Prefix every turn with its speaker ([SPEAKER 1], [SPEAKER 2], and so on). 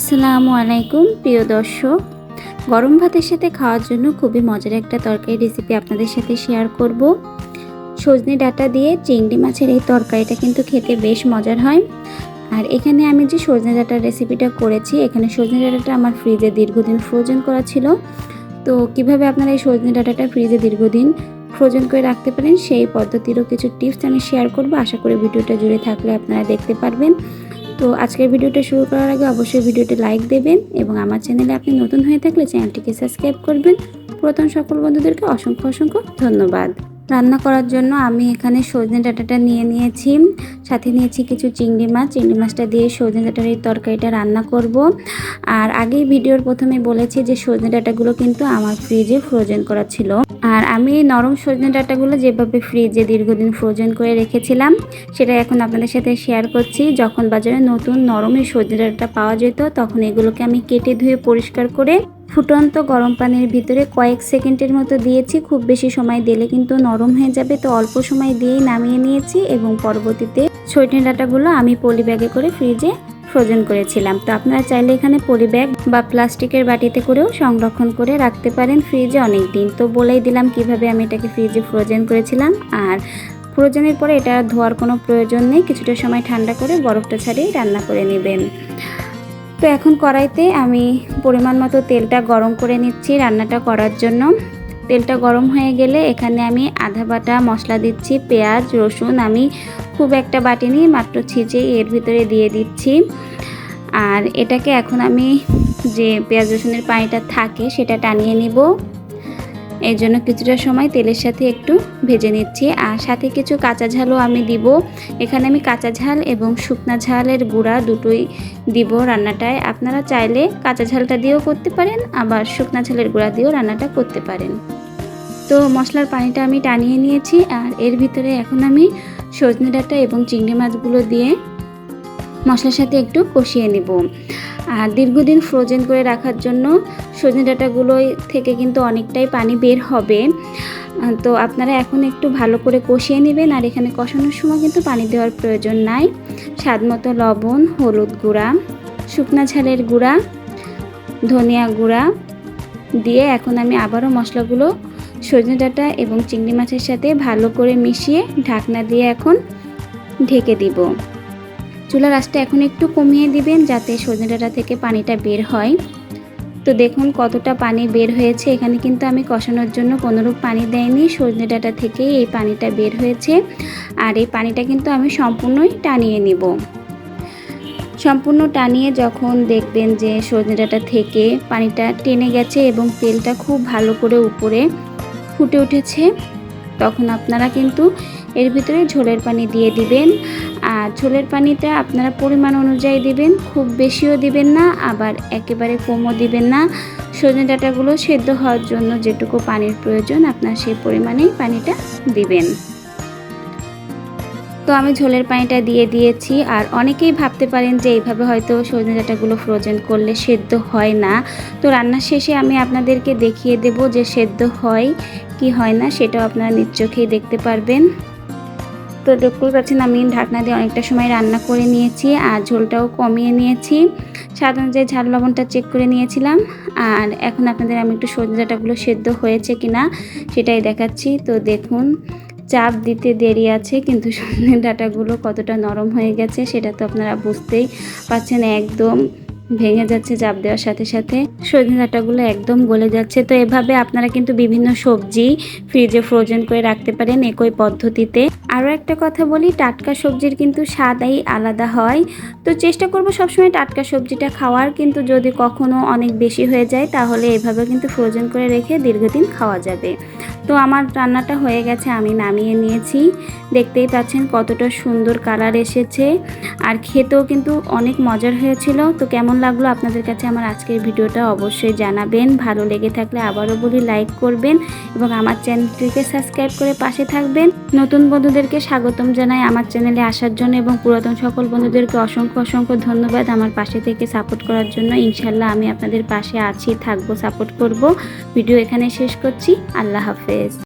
[SPEAKER 1] আসসালামু আলাইকুম প্রিয় দর্শক, গরম ভাতের সাথে খাওয়ার জন্য খুবই মজার একটা তরকারি রেসিপি আপনাদের সাথে শেয়ার করব। সজনে ডাঁটা দিয়ে চিংড়ি মাছের এই তরকারিটা কিন্তু খেতে বেশ মজার হয়। আর এখানে আমি যে সজনে ডাঁটার রেসিপিটা করেছি, এখানে সজনে ডাঁটাটা আমার ফ্রিজে দীর্ঘদিন ফ্রোজেন করা ছিল। তো কিভাবে আপনারা এই সজনে ডাঁটাটা ফ্রিজে দীর্ঘদিন ফ্রোজেন করে রাখতে পারেন সেই পদ্ধতিরও কিছু টিপস আমি শেয়ার করব। আশা করি ভিডিওটা জুড়ে থাকলে আপনারা দেখতে পারবেন। তো আজকের ভিডিওটা শুরু করার আগে অবশ্যই ভিডিওটি লাইক দেবেন এবং আমার চ্যানেলে আপনি নতুন হয়ে থাকলে চ্যানেলটিকে সাবস্ক্রাইব করবেন। পুরাতন সকল বন্ধুদেরকে অসংখ্য অসংখ্য ধন্যবাদ। রান্না করার জন্য আমি এখানে সজনে ডাঁটাটা নিয়ে নিয়েছি, সাথে নিয়েছি কিছু চিংড়ি মাছটা দিয়ে সজনে ডাঁটার এই তরকারিটা রান্না করব। আর আগেই ভিডিওর প্রথমে বলেছি যে সজনে ডাঁটাগুলো কিন্তু আমার ফ্রিজে ফ্রোজেন করা ছিল। আর আমি নরম সজনে ডাঁটাগুলো যেভাবে ফ্রিজে দীর্ঘদিন ফ্রোজেন করে রেখেছিলাম সেটা এখন আপনাদের সাথে শেয়ার করছি। যখন বাজারে নতুন নরম এই সজনে ডাঁটা পাওয়া যেত তখন এগুলোকে আমি কেটে ধুয়ে পরিষ্কার করে ফুটন্ত গরম পানির ভিতরে কয়েক সেকেন্ডের মতো দিয়েছি। খুব বেশি সময় দিলে কিন্তু নরম হয়ে যাবে, তো অল্প সময় দিয়েই নামিয়ে নিয়েছি এবং পরবর্তীতে সজনে ডাঁটাগুলো আমি পলি ব্যাগে করে ফ্রিজে ফ্রোজেন করেছিলাম। তো আপনারা চাইলে এখানে পলি ব্যাগ বা প্লাস্টিকের বাটিতে করেও সংরক্ষণ করে রাখতে পারেন ফ্রিজে অনেক দিন। তো বলেই দিলাম কিভাবে আমি এটাকে ফ্রিজে ফ্রোজেন করেছিলাম। আর ফ্রোজেনের পরে এটা ধোয়ার কোনো প্রয়োজন নেই, কিছুটা সময় ঠান্ডা করে বরফটা ছাড়িয়ে রান্না করে নেবেন। তো এখন কড়াইতে আমি পরিমাণ মতো তেলটা গরম করে নিচ্ছি রান্নাটা করার জন্য। তেলটা গরম হয়ে গেলে এখানে আমি আধা বাটা মশলা দিচ্ছি। পেঁয়াজ রসুন আমি খুব একটা বাটিনি, মাত্র ছিঁচে এর ভিতরে দিয়ে দিচ্ছি। আর এটাকে এখন আমি যে পেঁয়াজ রসুনের পানিটা থাকে সেটা টানিয়ে নিব। এই জন্য কিছুটা সময় তেলের সাথে একটু ভেজে নিচ্ছি। আর সাথে কিছু কাঁচা ঝালও আমি দিব। এখানে আমি কাঁচা ঝাল এবং শুকনা ঝালের গুঁড়া দুটোই দিব রান্নাটায়। আপনারা চাইলে কাঁচা ঝালটা দিয়েও করতে পারেন, আবার শুকনা ঝালের গুঁড়া দিয়েও রান্নাটা করতে পারেন। তো মশলার পানিটা আমি টানিয়ে নিয়েছি। আর এর ভিতরে এখন আমি সজনে ডাঁটা এবং চিংড়ি মাছগুলো দিয়ে মশলার সাথে একটু কষিয়ে নেব। আর দীর্ঘদিন ফ্রোজেন করে রাখার জন্য সজনে ডাঁটাগুলো থেকে কিন্তু অনেকটাই পানি বের হবে। তো আপনারা এখন একটু ভালো করে কষিয়ে নেবেন। আর এখানে কষানোর সময় কিন্তু পানি দেওয়ার প্রয়োজন নাই। স্বাদ মতো লবণ, হলুদ গুঁড়া, শুকনা ঝালের গুঁড়া, ধনিয়া গুঁড়া দিয়ে এখন আমি আবারও মশলাগুলো সজনে ডাঁটা এবং চিংড়ি মাছের সাথে ভালো করে মিশিয়ে ঢাকনা দিয়ে এখন ঢেকে দিব। চুলার আঁচটা এখন একটু কমিয়ে দিবেন যাতে সজনে ডাঁটা থেকে পানিটা বের হয়। তো দেখুন কতটা পানি বের হয়েছে। এখানে কিন্তু আমি কষানোর জন্য কোনোরূপ পানি দেয়নি, সজনে ডাঁটা থেকেই এই পানিটা বের হয়েছে। আর এই পানিটা কিন্তু আমি সম্পূর্ণই টানিয়ে নিব। সম্পূর্ণ টানিয়ে যখন দেখবেন যে সজনে ডাঁটা থেকে পানিটা টেনে গেছে এবং তেলটা খুব ভালো করে উপরে ফুটে উঠেছে, তখন আপনারা কিন্তু এর ভিতরে ঝোলের পানি দিয়ে দিবেন। আর ঝোলের পানিটা আপনারা পরিমাণ অনুযায়ী দিবেন, খুব বেশিও দিবেন না আবার একেবারে কমও দিবেন না। সজনে ডাঁটাগুলো সেদ্ধ হওয়ার জন্য যেটুকু পানির প্রয়োজন আপনারা সেই পরিমাণেই পানিটা দিবেন। তো আমি ঝোলের পানিটা দিয়ে দিয়েছি। আর অনেকেই ভাবতে পারেন যে এইভাবে হয়তো সজনে ডাঁটাগুলো ফ্রোজেন করলে সেদ্ধ হয় না। তো রান্নার শেষে আমি আপনাদেরকে দেখিয়ে দেব যে সেদ্ধ হয় কি হয় না, সেটাও আপনারা নিজ চোখেই দেখতে পারবেন। তো দেখতেই পাচ্ছেন আমি ঢাকনা দিয়ে অনেকটা সময় রান্না করে নিয়েছি আর ঝোলটাও কমিয়ে নিয়েছি। স্বাদ অনুযায়ী ঝাল লবণটা চেক করে নিয়েছিলাম। আর এখন আপনাদের আমি একটু সজনে ডাঁটাগুলো সেদ্ধ হয়েছে কিনা সেটাই দেখাচ্ছি। তো দেখুন চাপ দিতে দেরি আছে কিন্তু সজনে ডাঁটাগুলো কতটা নরম হয়ে গেছে সেটা তো আপনারা বুঝতেই পারছেন। একদম ভেঙে যাচ্ছে চাপ দেওয়ার সাথে সাথে, সজনে ডাঁটাগুলো একদম গলে যাচ্ছে। তো এভাবে আপনারা কিন্তু বিভিন্ন সবজি ফ্রিজে ফ্রোজেন করে রাখতে পারেন একই পদ্ধতিতে। আরও একটা কথা বলি, টাটকা সবজির কিন্তু স্বাদই আলাদা হয়। তো চেষ্টা করব সবসময় টাটকা সবজিটা খাওয়ার, কিন্তু যদি কখনো অনেক বেশি হয়ে যায় তাহলে এভাবে কিন্তু ফ্রোজেন করে রেখে দীর্ঘদিন খাওয়া যাবে। তো আমার রান্নাটা হয়ে গেছে, আমি নামিয়ে নিয়েছি। দেখতেই পাচ্ছেন কতটা সুন্দর কালার এসেছে আর খেতেও কিন্তু অনেক মজার হয়েছিল। তো কেমন লাগলো আপনাদের কাছে আমার আজকের ভিডিওটা অবশ্যই জানাবেন। ভালো লেগে থাকলে আবারও বলি লাইক করবেন এবং আমার চ্যানেলটিকে সাবস্ক্রাইব করে পাশে থাকবেন। নতুন বন্ধুদেরকে স্বাগতম জানাই আমার চ্যানেলে আসার জন্য এবং পুরাতন সকল বন্ধুদেরকে অসংখ্য অসংখ্য ধন্যবাদ আমার পাশে থেকে সাপোর্ট করার জন্য। ইনশাল্লাহ আমি আপনাদের পাশে আছি, থাকবো, সাপোর্ট করব। ভিডিও এখানে শেষ করছি। আল্লাহ হাফেজ।